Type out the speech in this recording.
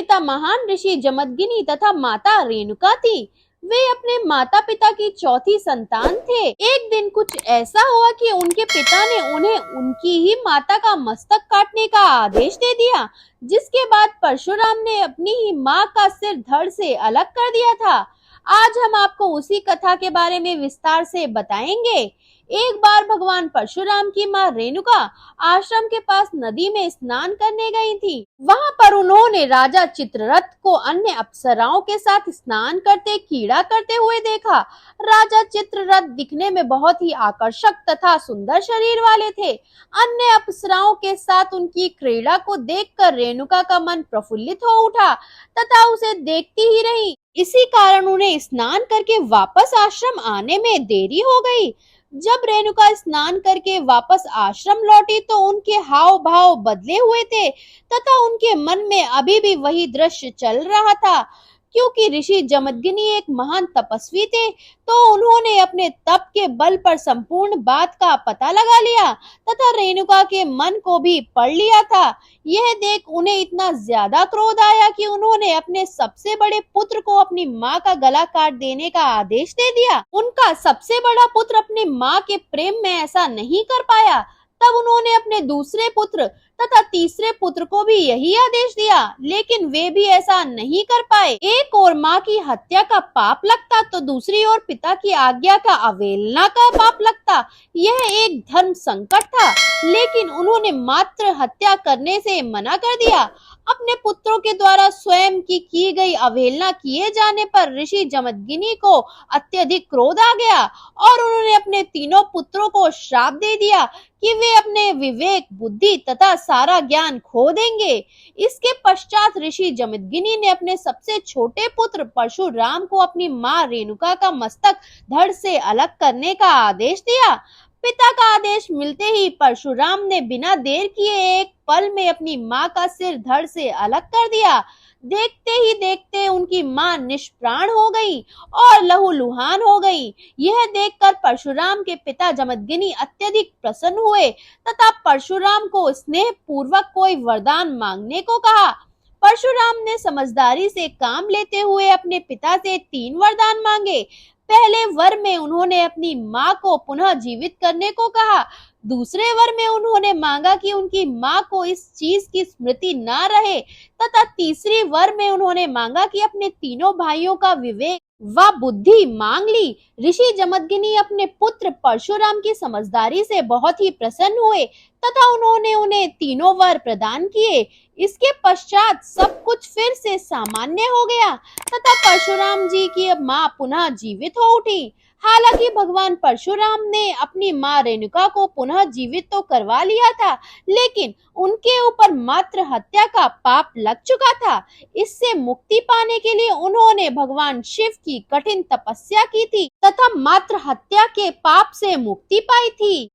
पिता महान ऋषि जमदग्नि तथा माता रेणुका थी। वे अपने माता पिता की चौथी संतान थे। एक दिन कुछ ऐसा हुआ कि उनके पिता ने उन्हें उनकी ही माता का मस्तक काटने का आदेश दे दिया, जिसके बाद परशुराम ने अपनी ही माँ का सिर धड़ से अलग कर दिया था। आज हम आपको उसी कथा के बारे में विस्तार से बताएंगे। एक बार भगवान परशुराम की माँ रेणुका आश्रम के पास नदी में स्नान करने गई थी। वहां पर उन्होंने राजा चित्ररथ को अन्य अप्सराओं के साथ स्नान करते क्रीड़ा करते हुए देखा। राजा चित्ररथ दिखने में बहुत ही आकर्षक तथा सुंदर शरीर वाले थे। अन्य अप्सराओं के साथ उनकी क्रीड़ा को देखकर रेणुका का मन प्रफुल्लित हो उठा तथा उसे देखती ही रही। इसी कारण उन्हें स्नान करके वापस आश्रम आने में देरी हो गई। जब रेणुका स्नान करके वापस आश्रम लौटी तो उनके हाव भाव बदले हुए थे तथा उनके मन में अभी भी वही दृश्य चल रहा था। क्योंकि ऋषि जमदग्नि एक महान तपस्वी थे, तो उन्होंने अपने तप के बल पर संपूर्ण बात का पता लगा लिया तथा रेणुका के मन को भी पढ़ लिया था। यह देख उन्हें इतना ज्यादा क्रोध आया कि उन्होंने अपने सबसे बड़े पुत्र को अपनी माँ का गला काट देने का आदेश दे दिया। उनका सबसे बड़ा पुत्र अपनी माँ के प्रेम में ऐसा नहीं कर पाया। तब उन्होंने अपने दूसरे पुत्र तथा तीसरे पुत्र को भी यही आदेश दिया, लेकिन वे भी ऐसा नहीं कर पाए। एक और माँ की हत्या का पाप लगता तो दूसरी ओर पिता की आज्ञा का अवहेलना का पाप लगता। यह एक धर्म संकट था, लेकिन उन्होंने मात्र हत्या करने से मना कर दिया। अपने पुत्रों के द्वारा स्वयं की गई अवहेलना किए जाने पर ऋषि जमदग्नि को अत्यधिक क्रोध आ गया और उन्होंने अपने तीनों पुत्रों को श्राप दे दिया कि वे अपने विवेक, बुद्धि तथा सारा ज्ञान खो देंगे। इसके पश्चात ऋषि जमदग्नि ने अपने सबसे छोटे पुत्र परशुराम को अपनी माँ रेणुका का मस्तक धड़ से अलग करने का आदेश दिया। पिता का आदेश मिलते ही परशुराम ने बिना देर किए एक पल में अपनी माँ का सिर धड़ से अलग कर दिया। देखते ही देखते उनकी माँ निष्प्राण हो गई और लहूलुहान हो गई। यह देखकर परशुराम के पिता जमदग्नि अत्यधिक प्रसन्न हुए तथा परशुराम को स्नेह पूर्वक कोई वरदान मांगने को कहा। परशुराम ने समझदारी से काम लेते हुए अपने पिता से 3 वरदान मांगे। पहले वर में उन्होंने अपनी माँ को पुनः जीवित करने को कहा। दूसरे वर में उन्होंने मांगा कि उनकी माँ को इस चीज की स्मृति ना रहे तथा तीसरी वर में उन्होंने मांगा कि अपने तीनों भाइयों का विवेक व बुद्धि मांग ली। ऋषि जमदग्नि अपने पुत्र परशुराम की समझदारी से बहुत ही प्रसन्न हुए तथा उन्होंने उन्हें तीनों वर प्रदान किए। इसके पश्चात सब कुछ फिर से सामान्य हो गया तथा परशुराम जी की माँ पुनः जीवित हो उठी। हालांकि भगवान परशुराम ने अपनी माँ रेणुका को पुनः जीवित तो करवा लिया था, लेकिन उनके ऊपर मात्र हत्या का पाप लग चुका था। इससे मुक्ति पाने के लिए उन्होंने भगवान शिव की कठिन तपस्या की थी तथा मात्र हत्या के पाप से मुक्ति पाई थी।